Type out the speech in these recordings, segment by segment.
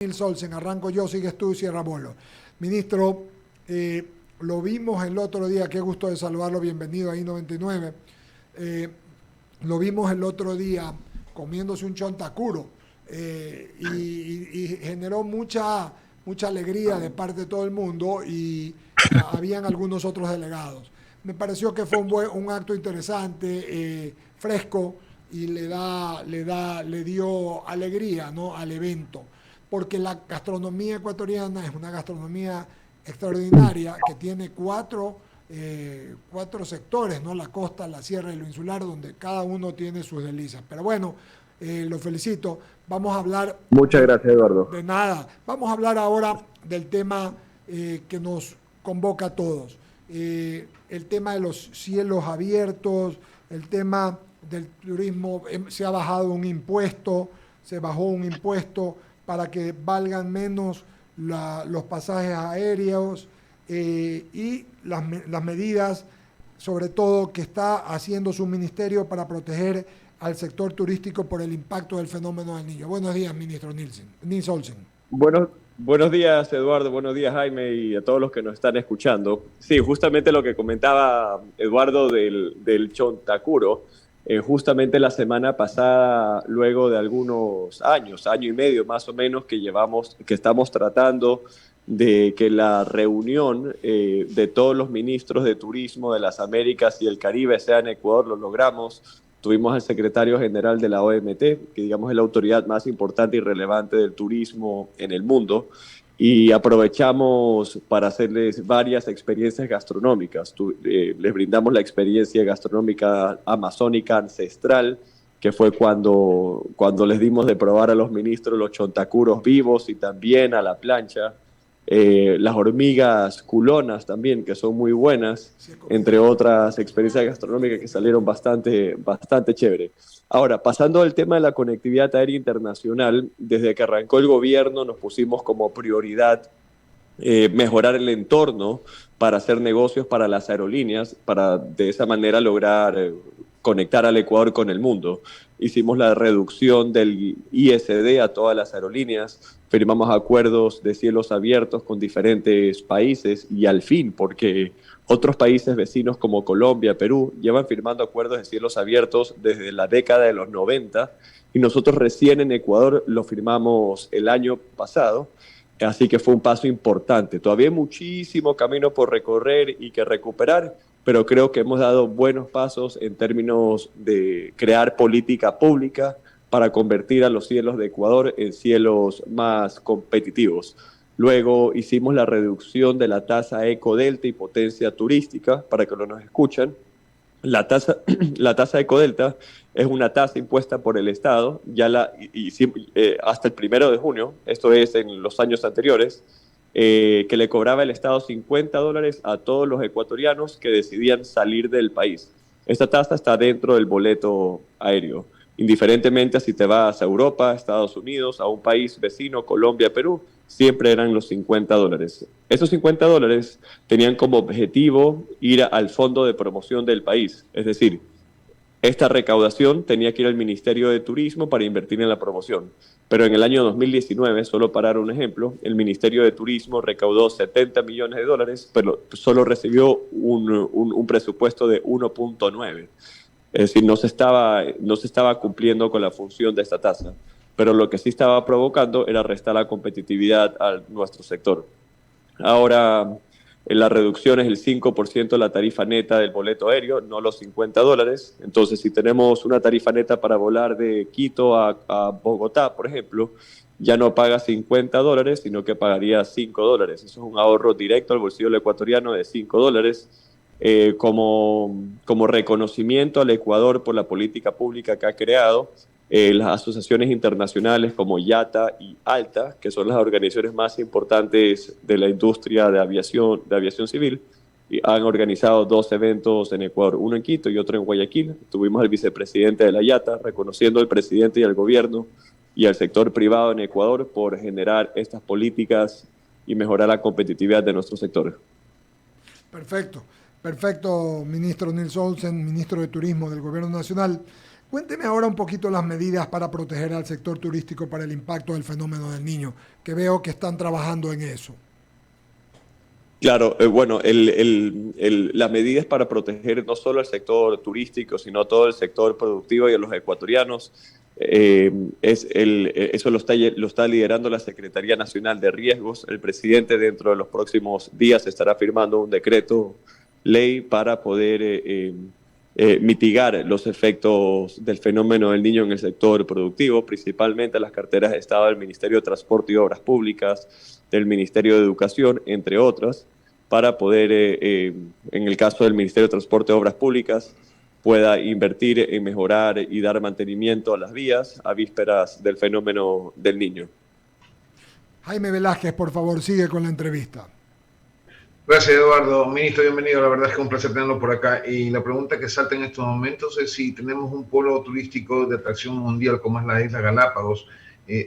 Nils Olsen, arranco yo, sigues tú, Sierra Bolo. Ministro, lo vimos el otro día, qué gusto de saludarlo, bienvenido a I-99. Eh, lo vimos el otro día comiéndose un chontacuro y generó mucha alegría de parte de todo el mundo y habían algunos otros delegados. Me pareció que fue un acto interesante, fresco y le dio alegría, ¿no?, al evento porque la gastronomía ecuatoriana es una gastronomía extraordinaria que tiene cuatro sectores, ¿no? La costa, la sierra y lo insular, donde cada uno tiene sus delicias. Pero bueno, lo felicito. Vamos a hablar Muchas gracias, Eduardo. de nada. Vamos a hablar ahora del tema que nos convoca a todos. El tema de los cielos abiertos, el tema del turismo, se bajó un impuesto para que valgan menos los pasajes aéreos y las medidas, sobre todo, que está haciendo su ministerio para proteger al sector turístico por el impacto del fenómeno del Niño. Buenos días, ministro Nils Olsen. Buenos días, Eduardo. Buenos días, Jaime, y a todos los que nos están escuchando. Sí, justamente lo que comentaba Eduardo del Chontacuro. Justamente la semana pasada, luego de algunos años, año y medio más o menos, que estamos tratando de que la reunión de todos los ministros de turismo de las Américas y el Caribe sea en Ecuador, lo logramos. Tuvimos al secretario general de la OMT, que digamos es la autoridad más importante y relevante del turismo en el mundo, y aprovechamos para hacerles varias experiencias gastronómicas. Les brindamos la experiencia gastronómica amazónica ancestral, que fue cuando les dimos de probar a los ministros los chontacuros vivos y también a la plancha. Las hormigas culonas también, que son muy buenas, Sí, entre otras experiencias gastronómicas que salieron bastante chévere. Ahora, pasando al tema de la conectividad aérea internacional, desde que arrancó el gobierno nos pusimos como prioridad mejorar el entorno para hacer negocios para las aerolíneas, para de esa manera lograr conectar al Ecuador con el mundo. Hicimos la reducción del ISD a todas las aerolíneas, firmamos acuerdos de cielos abiertos con diferentes países y al fin, porque otros países vecinos como Colombia, Perú, llevan firmando acuerdos de cielos abiertos desde la década de los 90 y nosotros recién en Ecuador lo firmamos el año pasado. Así que fue un paso importante. Todavía hay muchísimo camino por recorrer y que recuperar, pero creo que hemos dado buenos pasos en términos de crear política pública para convertir a los cielos de Ecuador en cielos más competitivos. Luego hicimos la reducción de la tasa Ecodelta y potencia turística, para que lo nos escuchan. La tasa, la tasa Ecodelta es una tasa impuesta por el Estado hasta el 1 de junio, esto es en los años anteriores, que le cobraba el Estado $50 a todos los ecuatorianos que decidían salir del país. Esta tasa está dentro del boleto aéreo, indiferentemente a si te vas a Europa, a Estados Unidos, a un país vecino, Colombia, Perú, siempre eran los $50. Esos $50 tenían como objetivo ir al fondo de promoción del país, es decir, esta recaudación tenía que ir al Ministerio de Turismo para invertir en la promoción. Pero en el año 2019, solo para dar un ejemplo, el Ministerio de Turismo recaudó $70 millones, pero solo recibió un presupuesto de 1.9. Es decir, no se estaba cumpliendo con la función de esta tasa. Pero lo que sí estaba provocando era restar la competitividad a nuestro sector. Ahora, la reducción es el 5% de la tarifa neta del boleto aéreo, no los $50. Entonces, si tenemos una tarifa neta para volar de Quito a Bogotá, por ejemplo, ya no paga $50, sino que pagaría $5. Eso es un ahorro directo al bolsillo del ecuatoriano de $5, como reconocimiento al Ecuador por la política pública que ha creado. Las asociaciones internacionales como IATA y ALTA, que son las organizaciones más importantes de la industria de aviación civil, y han organizado 2 eventos en Ecuador, uno en Quito y otro en Guayaquil. Tuvimos al vicepresidente de la IATA reconociendo al presidente y al gobierno y al sector privado en Ecuador por generar estas políticas y mejorar la competitividad de nuestro sector. Perfecto, perfecto, ministro Nils Olsen, ministro de Turismo del Gobierno Nacional. Cuénteme ahora un poquito las medidas para proteger al sector turístico para el impacto del fenómeno del Niño, que veo que están trabajando en eso. Claro, bueno, las medidas para proteger no solo el sector turístico, sino todo el sector productivo y a los ecuatorianos, eso lo está liderando la Secretaría Nacional de Riesgos. El presidente dentro de los próximos días estará firmando un decreto ley para poder mitigar los efectos del fenómeno del niño en el sector productivo, principalmente las carteras de Estado del Ministerio de Transporte y Obras Públicas, del Ministerio de Educación, entre otras, para poder, en el caso del Ministerio de Transporte y Obras Públicas, pueda invertir en mejorar y dar mantenimiento a las vías a vísperas del fenómeno del niño. Jaime Velázquez, por favor, sigue con la entrevista. Gracias, Eduardo. Ministro, bienvenido. La verdad es que es un placer tenerlo por acá. Y la pregunta que salta en estos momentos es si tenemos un polo turístico de atracción mundial como es la isla Galápagos,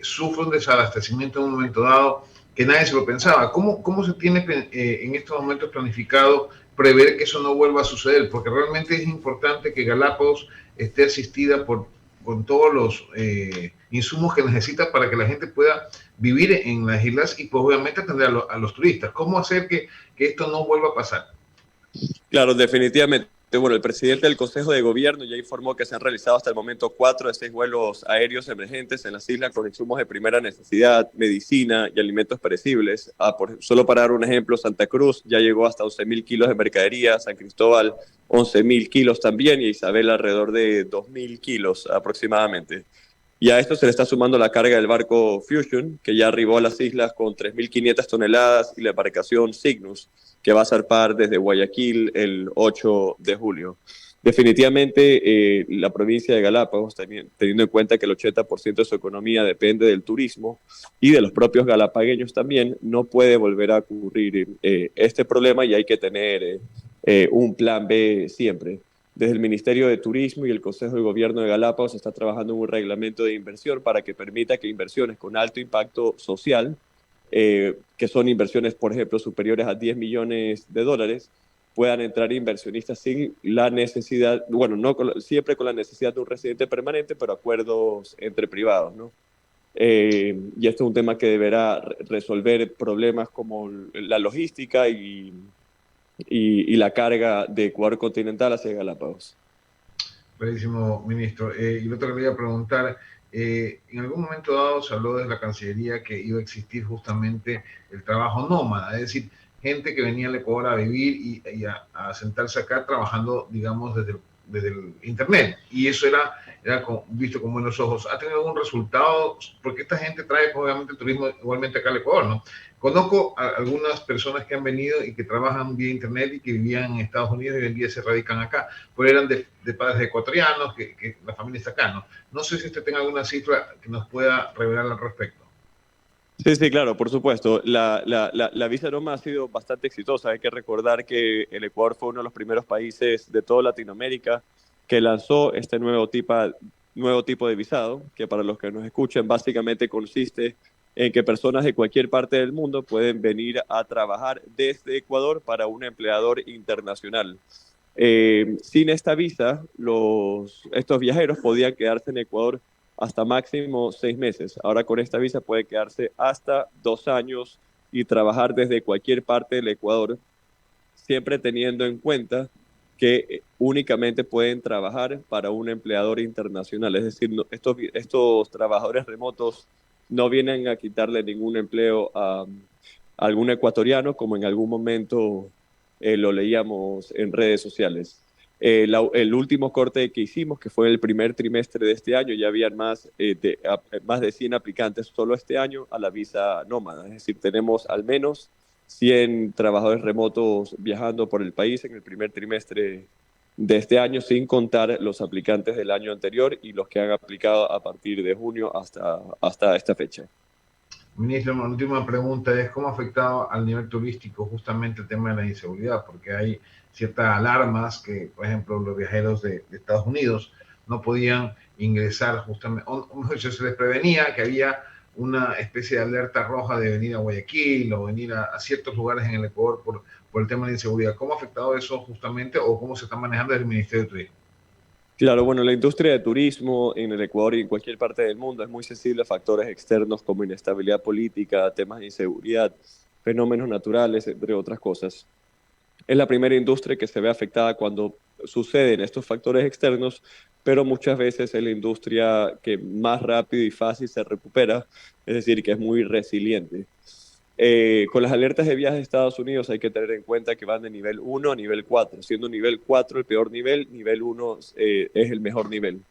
sufre un desabastecimiento en un momento dado que nadie se lo pensaba. ¿Cómo se tiene en estos momentos planificado prever que eso no vuelva a suceder? Porque realmente es importante que Galápagos esté asistida con todos los insumos que necesita para que la gente pueda vivir en las islas y pues obviamente atender a los turistas. ¿Cómo hacer que esto no vuelva a pasar? Claro, definitivamente. Bueno, el presidente del Consejo de Gobierno ya informó que se han realizado hasta el momento 4 de 6 vuelos aéreos emergentes en las islas con insumos de primera necesidad, medicina y alimentos perecibles. Solo para dar un ejemplo, Santa Cruz ya llegó hasta 11.000 kilos de mercadería, San Cristóbal 11.000 kilos también y Isabel alrededor de 2.000 kilos aproximadamente. Y a esto se le está sumando la carga del barco Fusion, que ya arribó a las islas con 3.500 toneladas, y la embarcación Cygnus, que va a zarpar desde Guayaquil el 8 de julio. Definitivamente, la provincia de Galápagos, teniendo en cuenta que el 80% de su economía depende del turismo y de los propios galapagueños también, no puede volver a ocurrir este problema y hay que tener un plan B siempre. Desde el Ministerio de Turismo y el Consejo de Gobierno de Galápagos se está trabajando en un reglamento de inversión para que permita que inversiones con alto impacto social, que son inversiones, por ejemplo, superiores a 10 millones de dólares, puedan entrar inversionistas sin la necesidad, bueno, no siempre con la necesidad de un residente permanente, pero acuerdos entre privados, ¿no? Y este es un tema que deberá resolver problemas como la logística y la carga de Ecuador continental hacia Galápagos. Buenísimo, ministro. Y lo otro que le iba a preguntar, en algún momento dado se habló desde la Cancillería que iba a existir justamente el trabajo nómada, es decir, gente que venía al Ecuador a vivir y a sentarse acá trabajando, digamos, desde el Internet. Y eso era visto con buenos ojos. ¿Ha tenido algún resultado? Porque esta gente trae, pues, obviamente, el turismo igualmente acá al Ecuador, ¿no? Conozco a algunas personas que han venido y que trabajan vía Internet y que vivían en Estados Unidos y hoy en día se radican acá, pero eran de padres ecuatorianos, que la familia está acá, ¿no? No sé si usted tenga alguna cifra que nos pueda revelar al respecto. Sí, sí, claro, por supuesto. La visa Roma ha sido bastante exitosa. Hay que recordar que el Ecuador fue uno de los primeros países de toda Latinoamérica que lanzó este nuevo tipo de visado, que para los que nos escuchen básicamente consiste en que personas de cualquier parte del mundo pueden venir a trabajar desde Ecuador para un empleador internacional. Sin esta visa, estos viajeros podían quedarse en Ecuador hasta máximo 6 meses. Ahora con esta visa puede quedarse hasta 2 años y trabajar desde cualquier parte del Ecuador, siempre teniendo en cuenta que únicamente pueden trabajar para un empleador internacional. Es decir, estos trabajadores remotos no vienen a quitarle ningún empleo a algún ecuatoriano, como en algún momento lo leíamos en redes sociales. El último corte que hicimos, que fue el primer trimestre de este año, ya habían más de 100 aplicantes solo este año a la visa nómada. Es decir, tenemos al menos 100 trabajadores remotos viajando por el país en el primer trimestre de este año, sin contar los aplicantes del año anterior y los que han aplicado a partir de junio hasta esta fecha. Ministro, la última pregunta es cómo ha afectado al nivel turístico justamente el tema de la inseguridad, porque hay ciertas alarmas que, por ejemplo, los viajeros de Estados Unidos no podían ingresar justamente, o mejor dicho, se les prevenía que había una especie de alerta roja de venir a Guayaquil o venir a ciertos lugares en el Ecuador por el tema de inseguridad. ¿Cómo ha afectado eso justamente o cómo se está manejando desde el Ministerio de Turismo? Claro, bueno, la industria de turismo en el Ecuador y en cualquier parte del mundo es muy sensible a factores externos como inestabilidad política, temas de inseguridad, fenómenos naturales, entre otras cosas. Es la primera industria que se ve afectada cuando suceden estos factores externos, pero muchas veces es la industria que más rápido y fácil se recupera, es decir, que es muy resiliente. Con las alertas de viaje a Estados Unidos hay que tener en cuenta que van de nivel 1 a nivel 4, siendo nivel 4 el peor nivel 1 es el mejor nivel.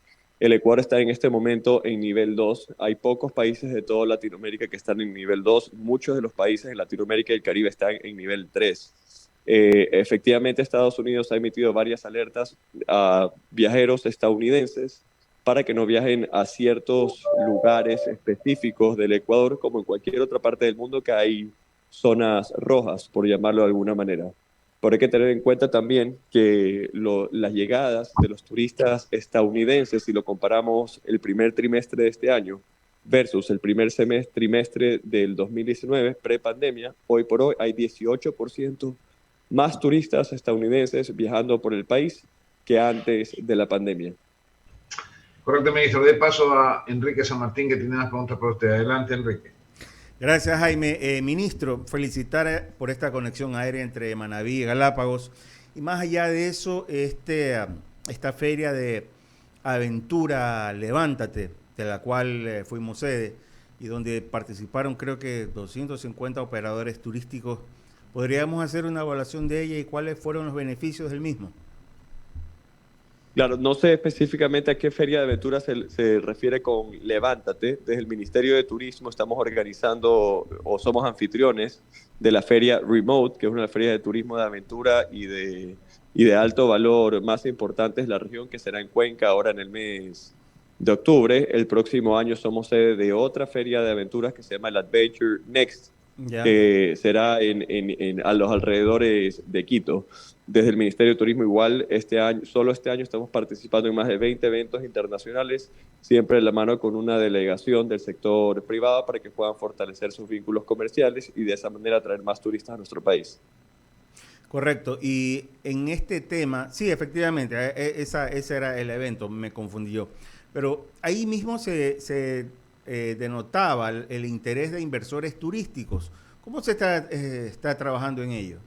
El Ecuador está en este momento en nivel 2. Hay pocos países de toda Latinoamérica que están en nivel 2. Muchos de los países de Latinoamérica y el Caribe están en nivel 3. Efectivamente, Estados Unidos ha emitido varias alertas a viajeros estadounidenses para que no viajen a ciertos lugares específicos del Ecuador, como en cualquier otra parte del mundo que hay zonas rojas, por llamarlo de alguna manera. Pero hay que tener en cuenta también que las llegadas de los turistas estadounidenses, si lo comparamos el primer trimestre de este año versus el primer trimestre del 2019, prepandemia, hoy por hoy hay 18% más turistas estadounidenses viajando por el país que antes de la pandemia. Correcto, ministro. De paso a Enrique San Martín, que tiene unas preguntas para usted. Adelante, Enrique. Gracias, Jaime. Ministro, felicitar por esta conexión aérea entre Manabí y Galápagos. Y más allá de eso, esta feria de aventura Levántate, de la cual fuimos sede y donde participaron creo que 250 operadores turísticos, ¿podríamos hacer una evaluación de ella y cuáles fueron los beneficios del mismo? Claro, no sé específicamente a qué feria de aventuras se refiere con Levántate. Desde el Ministerio de Turismo estamos organizando o somos anfitriones de la feria Remote, que es una feria de turismo de aventura y de alto valor más importante de la región, que será en Cuenca ahora en el mes de octubre. El próximo año somos sede de otra feria de aventuras que se llama el Adventure Next, que será a los alrededores de Quito. Desde el Ministerio de Turismo igual, solo este año estamos participando en más de 20 eventos internacionales, siempre de la mano con una delegación del sector privado para que puedan fortalecer sus vínculos comerciales y de esa manera atraer más turistas a nuestro país. Correcto, y en este tema, sí, efectivamente, ese era el evento, me confundí yo, pero ahí mismo se denotaba el interés de inversores turísticos. ¿Cómo se está trabajando en ello?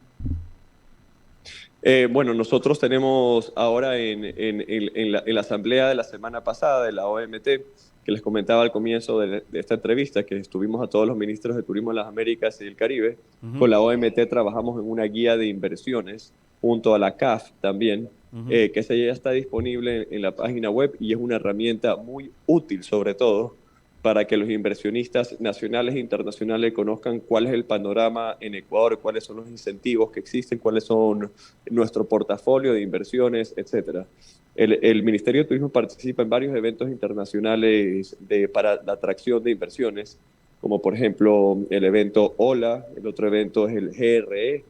Bueno, nosotros tenemos ahora en la asamblea de la semana pasada de la OMT, que les comentaba al comienzo de esta entrevista, que estuvimos a todos los ministros de Turismo de las Américas y el Caribe. Con la OMT trabajamos en una guía de inversiones junto a la CAF también, que esa ya está disponible en la página web y es una herramienta muy útil sobre todo para que los inversionistas nacionales e internacionales conozcan cuál es el panorama en Ecuador, cuáles son los incentivos que existen, cuáles son nuestro portafolio de inversiones, etcétera. El Ministerio de Turismo participa en varios eventos internacionales para la atracción de inversiones, como por ejemplo el evento HOLA, el otro evento es el GRE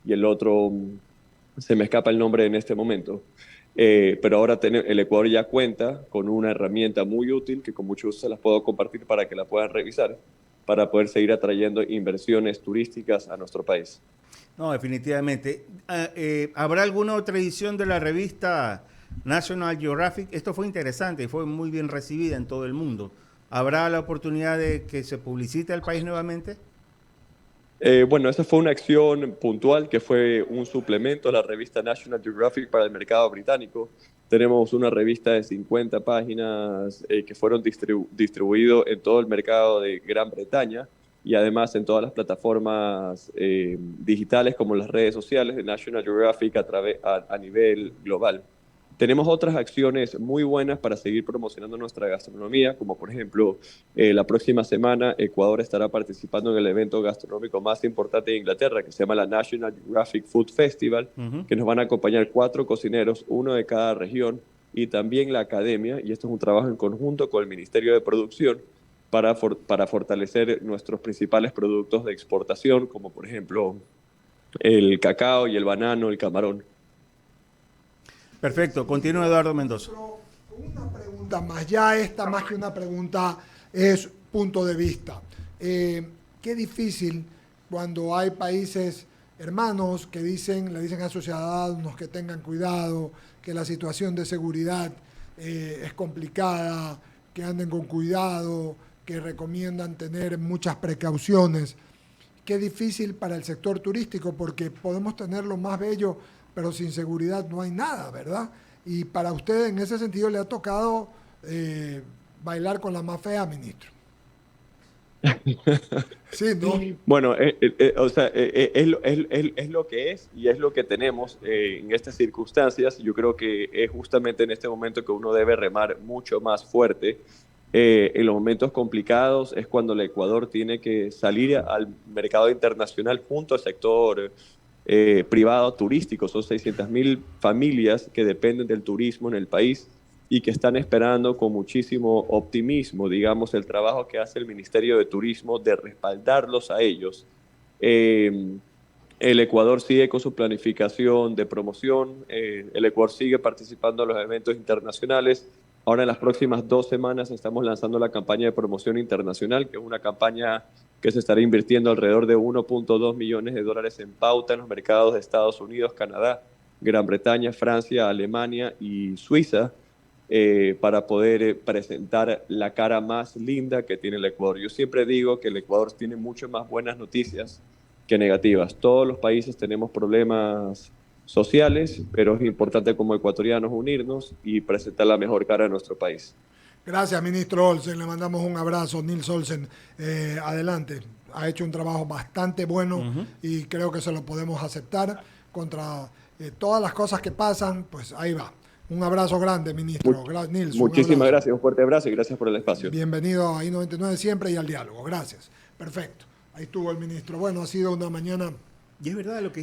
y el otro se me escapa el nombre en este momento. Pero ahora el Ecuador ya cuenta con una herramienta muy útil que con mucho gusto se las puedo compartir para que la puedan revisar, para poder seguir atrayendo inversiones turísticas a nuestro país. No, definitivamente. ¿Habrá alguna otra edición de la revista National Geographic? Esto fue interesante y fue muy bien recibida en todo el mundo. ¿Habrá la oportunidad de que se publicite el país nuevamente? Bueno, esa fue una acción puntual que fue un suplemento a la revista National Geographic para el mercado británico. Tenemos una revista de 50 páginas que fueron distribuidos en todo el mercado de Gran Bretaña y además en todas las plataformas digitales como las redes sociales de National Geographic a nivel global. Tenemos otras acciones muy buenas para seguir promocionando nuestra gastronomía, como por ejemplo, la próxima semana Ecuador estará participando en el evento gastronómico más importante de Inglaterra, que se llama la National Geographic Food Festival, que nos van a acompañar 4 cocineros, uno de cada región, y también la academia, y esto es un trabajo en conjunto con el Ministerio de Producción para fortalecer nuestros principales productos de exportación, como por ejemplo el cacao y el banano, el camarón. Perfecto, continúa Eduardo Mendoza. Una pregunta más, ya esta más que una pregunta es punto de vista. Qué difícil cuando hay países hermanos que le dicen a sus ciudadanos que tengan cuidado, que la situación de seguridad es complicada, que anden con cuidado, que recomiendan tener muchas precauciones. Qué difícil para el sector turístico, porque podemos tener lo más bello, pero sin seguridad no hay nada, ¿verdad? Y para usted en ese sentido le ha tocado bailar con la más fea, ministro. Sí, ¿no? Bueno, o sea, es lo que es y es lo que tenemos en estas circunstancias. Yo creo que es justamente en este momento que uno debe remar mucho más fuerte. En los momentos complicados es cuando el Ecuador tiene que salir al mercado internacional junto al sector privado turístico. Son 600.000 familias que dependen del turismo en el país y que están esperando con muchísimo optimismo, digamos, el trabajo que hace el Ministerio de Turismo de respaldarlos a ellos. El Ecuador sigue con su planificación de promoción, el Ecuador sigue participando en los eventos internacionales. Ahora en las próximas 2 semanas estamos lanzando la campaña de promoción internacional, que es una campaña que se estará invirtiendo alrededor de 1.2 millones de dólares en pauta en los mercados de Estados Unidos, Canadá, Gran Bretaña, Francia, Alemania y Suiza, para poder presentar la cara más linda que tiene el Ecuador. Yo siempre digo que el Ecuador tiene mucho más buenas noticias que negativas. Todos los países tenemos problemas sociales, pero es importante como ecuatorianos unirnos y presentar la mejor cara de nuestro país. Gracias, ministro Olsen. Le mandamos un abrazo. Nils Olsen, adelante. Ha hecho un trabajo bastante bueno y creo que se lo podemos aceptar contra todas las cosas que pasan. Pues ahí va. Un abrazo grande, ministro. Nils, muchísimas gracias, un fuerte abrazo y gracias por el espacio. Bienvenido a I99 siempre y al diálogo. Gracias. Perfecto. Ahí estuvo el ministro. Bueno, ha sido una mañana... Y es verdad lo que